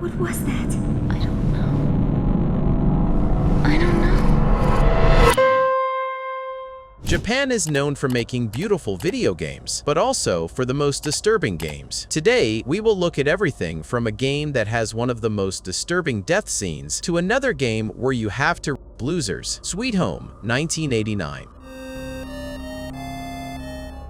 What was that? I don't know. I don't know. Japan is known for making beautiful video games, but also for the most disturbing games. Today, we will look at everything from a game that has one of the most disturbing death scenes to another game where you have to losers. Sweet Home, 1989.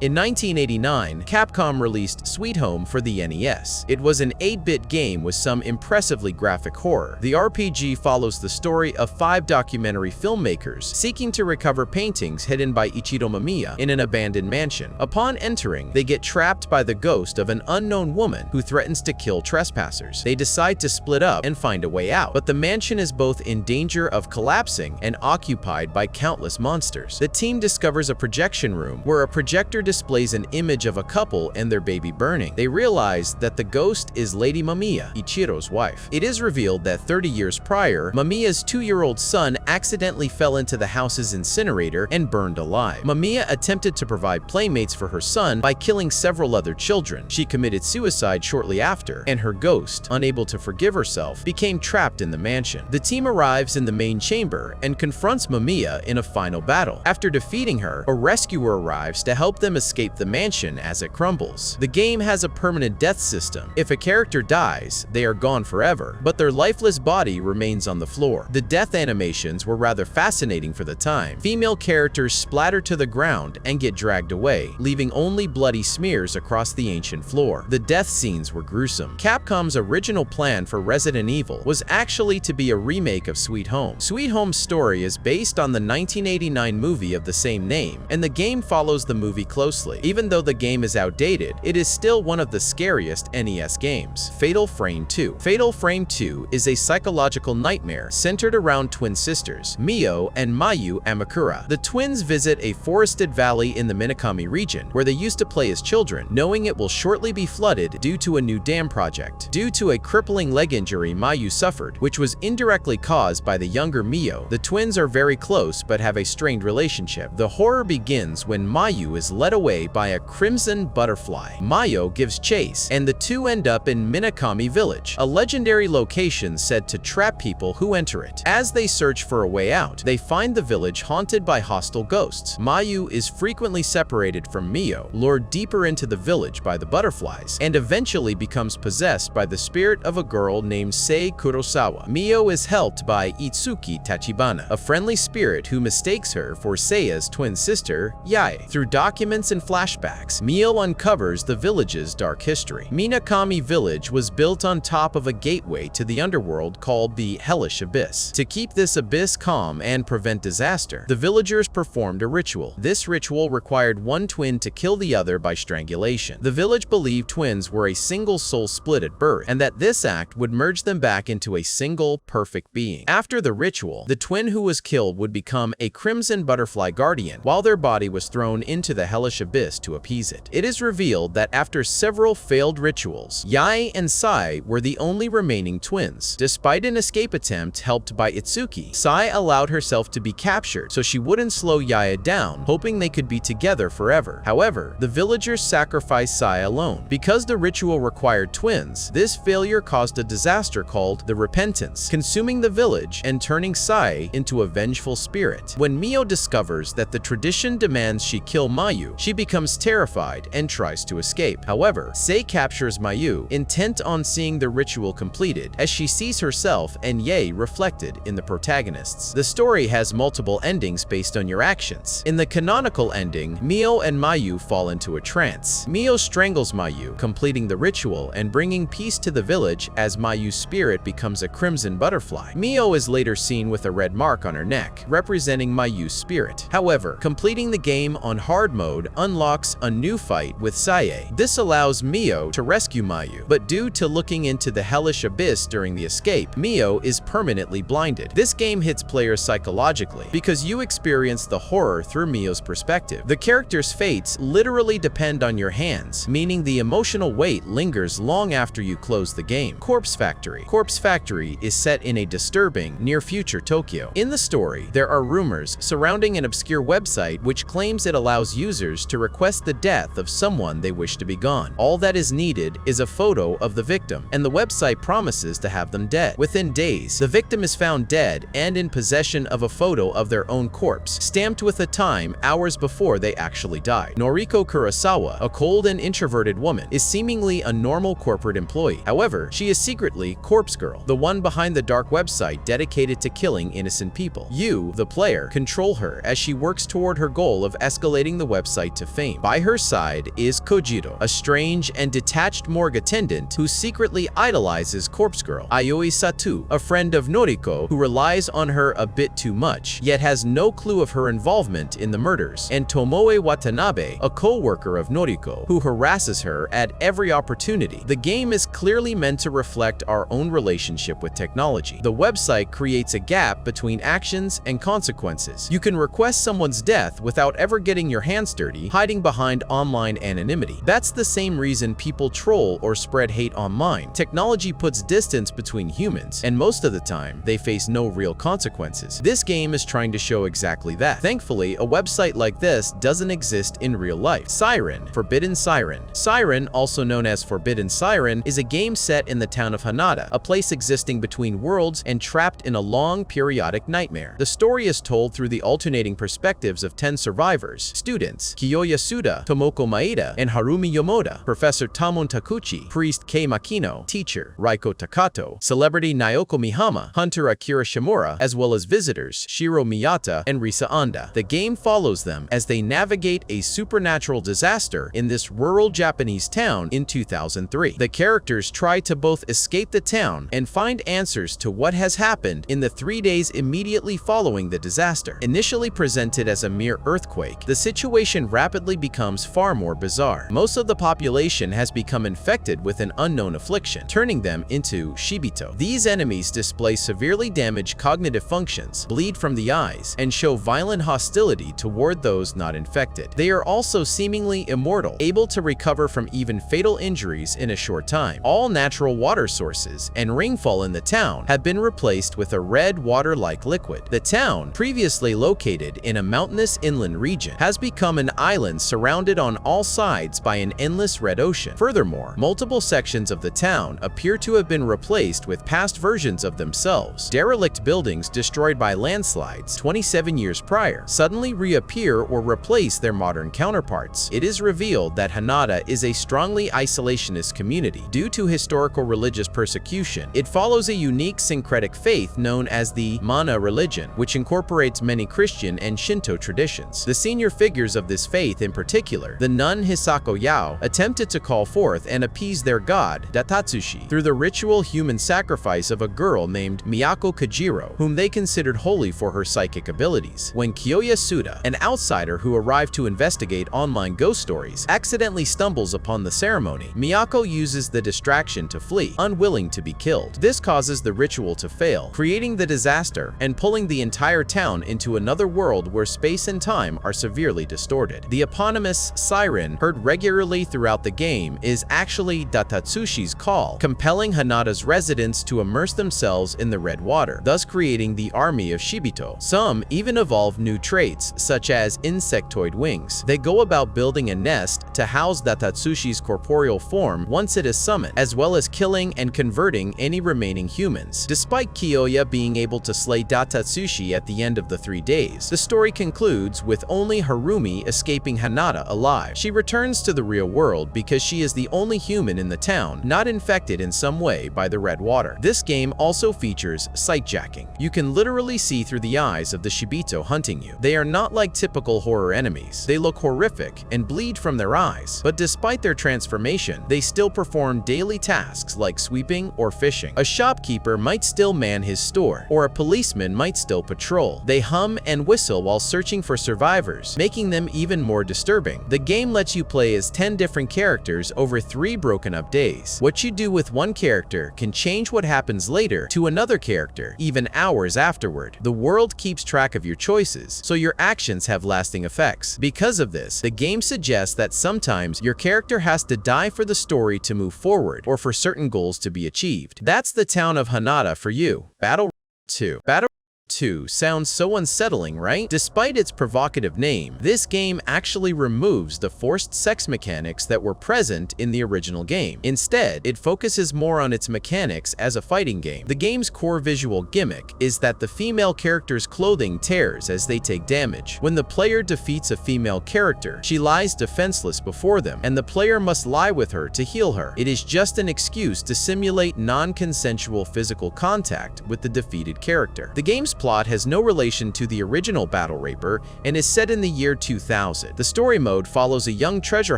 In 1989, Capcom released Sweet Home for the NES. It was an 8-bit game with some impressively graphic horror. The RPG follows the story of 5 documentary filmmakers seeking to recover paintings hidden by Ichiro Mamiya in an abandoned mansion. Upon entering, they get trapped by the ghost of an unknown woman who threatens to kill trespassers. They decide to split up and find a way out, but the mansion is both in danger of collapsing and occupied by countless monsters. The team discovers a projection room where a projector displays an image of a couple and their baby burning. They realize that the ghost is Lady Mamiya, Ichiro's wife. It is revealed that 30 years prior, Mamiya's 2-year-old son accidentally fell into the house's incinerator and burned alive. Mamiya attempted to provide playmates for her son by killing several other children. She committed suicide shortly after, and her ghost, unable to forgive herself, became trapped in the mansion. The team arrives in the main chamber and confronts Mamiya in a final battle. After defeating her, a rescuer arrives to help them escape the mansion as it crumbles. The game has a permanent death system. If a character dies, they are gone forever, but their lifeless body remains on the floor. The death animations were rather fascinating for the time. Female characters splatter to the ground and get dragged away, leaving only bloody smears across the ancient floor. The death scenes were gruesome. Capcom's original plan for Resident Evil was actually to be a remake of Sweet Home. Sweet Home's story is based on the 1989 movie of the same name, and the game follows the movie closely. Even though the game is outdated, it is still one of the scariest NES games. Fatal Frame 2. Fatal Frame 2 is a psychological nightmare centered around twin sisters, Mio and Mayu Amakura. The twins visit a forested valley in the Minakami region, where they used to play as children, knowing it will shortly be flooded due to a new dam project. Due to a crippling leg injury Mayu suffered, which was indirectly caused by the younger Mio, the twins are very close but have a strained relationship. The horror begins when Mayu is led away by a crimson butterfly. Mayo gives chase, and the two end up in Minakami Village, a legendary location said to trap people who enter it. As they search for a way out, they find the village haunted by hostile ghosts. Mayu is frequently separated from Mio, lured deeper into the village by the butterflies, and eventually becomes possessed by the spirit of a girl named Sei Kurosawa. Mio is helped by Itsuki Tachibana, a friendly spirit who mistakes her for Seiya's twin sister, Yae. Through documents and flashbacks, Mio uncovers the village's dark history. Minakami Village was built on top of a gateway to the underworld called the Hellish Abyss. To keep this abyss calm and prevent disaster, the villagers performed a ritual. This ritual required one twin to kill the other by strangulation. The village believed twins were a single soul split at birth, and that this act would merge them back into a single, perfect being. After the ritual, the twin who was killed would become a crimson butterfly guardian, while their body was thrown into the Hellish Abyss to appease it. It is revealed that after several failed rituals, Yae and Sai were the only remaining twins. Despite an escape attempt helped by Itsuki, Sai allowed herself to be captured so she wouldn't slow Yae down, hoping they could be together forever. However, the villagers sacrificed Sai alone. Because the ritual required twins, this failure caused a disaster called the Repentance, consuming the village and turning Sai into a vengeful spirit. When Mio discovers that the tradition demands she kill Mayu, she becomes terrified and tries to escape. However, Sei captures Mayu, intent on seeing the ritual completed, as she sees herself and Yae reflected in the protagonists. The story has multiple endings based on your actions. In the canonical ending, Mio and Mayu fall into a trance. Mio strangles Mayu, completing the ritual and bringing peace to the village as Mayu's spirit becomes a crimson butterfly. Mio is later seen with a red mark on her neck, representing Mayu's spirit. However, completing the game on hard mode unlocks a new fight with Sae. This allows Mio to rescue Mayu, but due to looking into the hellish abyss during the escape, Mio is permanently blinded. This game hits players psychologically because you experience the horror through Mio's perspective. The character's fates literally depend on your hands, meaning the emotional weight lingers long after you close the game. Corpse Factory. Corpse Factory is set in a disturbing, near-future Tokyo. In the story, there are rumors surrounding an obscure website which claims it allows users users to request the death of someone they wish to be gone. All that is needed is a photo of the victim, and the website promises to have them dead. Within days, the victim is found dead and in possession of a photo of their own corpse, stamped with a time hours before they actually died. Noriko Kurosawa, a cold and introverted woman, is seemingly a normal corporate employee. However, she is secretly Corpse Girl, the one behind the dark website dedicated to killing innocent people. You, the player, control her as she works toward her goal of escalating the website to fame. By her side is Kojiro, a strange and detached morgue attendant who secretly idolizes Corpse Girl. Ayoi Satu, a friend of Noriko who relies on her a bit too much, yet has no clue of her involvement in the murders. And Tomoe Watanabe, a co-worker of Noriko, who harasses her at every opportunity. The game is clearly meant to reflect our own relationship with technology. The website creates a gap between actions and consequences. You can request someone's death without ever getting your hands dirty, hiding behind online anonymity. That's the same reason people troll or spread hate online. Technology puts distance between humans, and most of the time, they face no real consequences. This game is trying to show exactly that. Thankfully, a website like this doesn't exist in real life. Siren, Forbidden Siren. Siren, also known as Forbidden Siren, is a game set in the town of Hanada, a place existing between worlds and trapped in a long, periodic nightmare. The story is told through the alternating perspectives of 10 survivors: students Kiyoya Suda, Tomoko Maeda, and Harumi Yomoda, Professor Tamon Takuchi, Priest Kei Makino, Teacher Raiko Takato, Celebrity Naoko Mihama, Hunter Akira Shimura, as well as visitors Shiro Miyata and Risa Anda. The game follows them as they navigate a supernatural disaster in this rural Japanese town in 2003. The characters try to both escape the town and find answers to what has happened in the 3 days immediately following the disaster. Initially presented as a mere earthquake, the situation rapidly becomes far more bizarre. Most of the population has become infected with an unknown affliction, turning them into Shibito. These enemies display severely damaged cognitive functions, bleed from the eyes, and show violent hostility toward those not infected. They are also seemingly immortal, able to recover from even fatal injuries in a short time. All natural water sources and rainfall in the town have been replaced with a red water-like liquid. The town, previously located in a mountainous inland region, has become an island surrounded on all sides by an endless red ocean. Furthermore, multiple sections of the town appear to have been replaced with past versions of themselves. Derelict buildings destroyed by landslides 27 years prior suddenly reappear or replace their modern counterparts. It is revealed that Hanada is a strongly isolationist community due to historical religious persecution. It follows a unique syncretic faith known as the Mana religion, which incorporates many Christian and Shinto traditions. The senior figures of this faith, in particular, the nun Hisako Yao, attempted to call forth and appease their god, Datatsushi, through the ritual human sacrifice of a girl named Miyako Kojiro, whom they considered holy for her psychic abilities. When Kiyoya Suda, an outsider who arrived to investigate online ghost stories, accidentally stumbles upon the ceremony, Miyako uses the distraction to flee, unwilling to be killed. This causes the ritual to fail, creating the disaster and pulling the entire town into another world where space and time are severely distorted. The eponymous siren, heard regularly throughout the game, is actually Datatsushi's call, compelling Hanada's residents to immerse themselves in the red water, thus creating the army of Shibito. Some even evolve new traits, such as insectoid wings. They go about building a nest to house Datatsushi's corporeal form once it is summoned, as well as killing and converting any remaining humans. Despite Kiyoya being able to slay Datatsushi at the end of the 3 days, the story concludes with only Harumi escaping Hanada alive. She returns to the real world because she is the only human in the town not infected in some way by the red water. This game also features sightjacking. You can literally see through the eyes of the Shibito hunting you. They are not like typical horror enemies. They look horrific and bleed from their eyes, but despite their transformation, they still perform daily tasks like sweeping or fishing. A shopkeeper might still man his store, or a policeman might still patrol. They hum and whistle while searching for survivors, making them even more disturbing. The game lets you play as 10 different characters over 3 broken up days. What you do with one character can change what happens later to another character, even hours afterward. The world keeps track of your choices, so your actions have lasting effects. Because of this, the game suggests that sometimes your character has to die for the story to move forward, or for certain goals to be achieved. That's the town of Hanada for you. Battle 2. Battle 2 sounds so unsettling, right? Despite its provocative name, this game actually removes the forced sex mechanics that were present in the original game. Instead, it focuses more on its mechanics as a fighting game. The game's core visual gimmick is that the female character's clothing tears as they take damage. When the player defeats a female character, she lies defenseless before them, and the player must lie with her to heal her. It is just an excuse to simulate non-consensual physical contact with the defeated character. The game's plot has no relation to the original Battle Raper and is set in the year 2000. The story mode follows a young treasure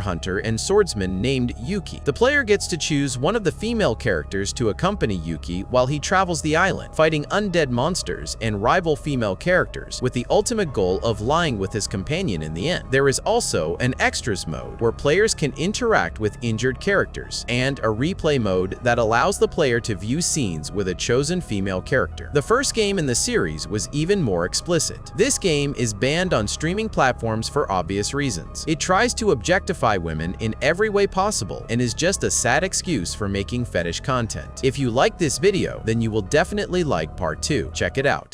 hunter and swordsman named Yuki. The player gets to choose one of the female characters to accompany Yuki while he travels the island, fighting undead monsters and rival female characters, with the ultimate goal of lying with his companion in the end. There is also an extras mode where players can interact with injured characters, and a replay mode that allows the player to view scenes with a chosen female character. The first game in the series was even more explicit. This game is banned on streaming platforms for obvious reasons. It tries to objectify women in every way possible and is just a sad excuse for making fetish content. If you like this video, then you will definitely like part 2. Check it out.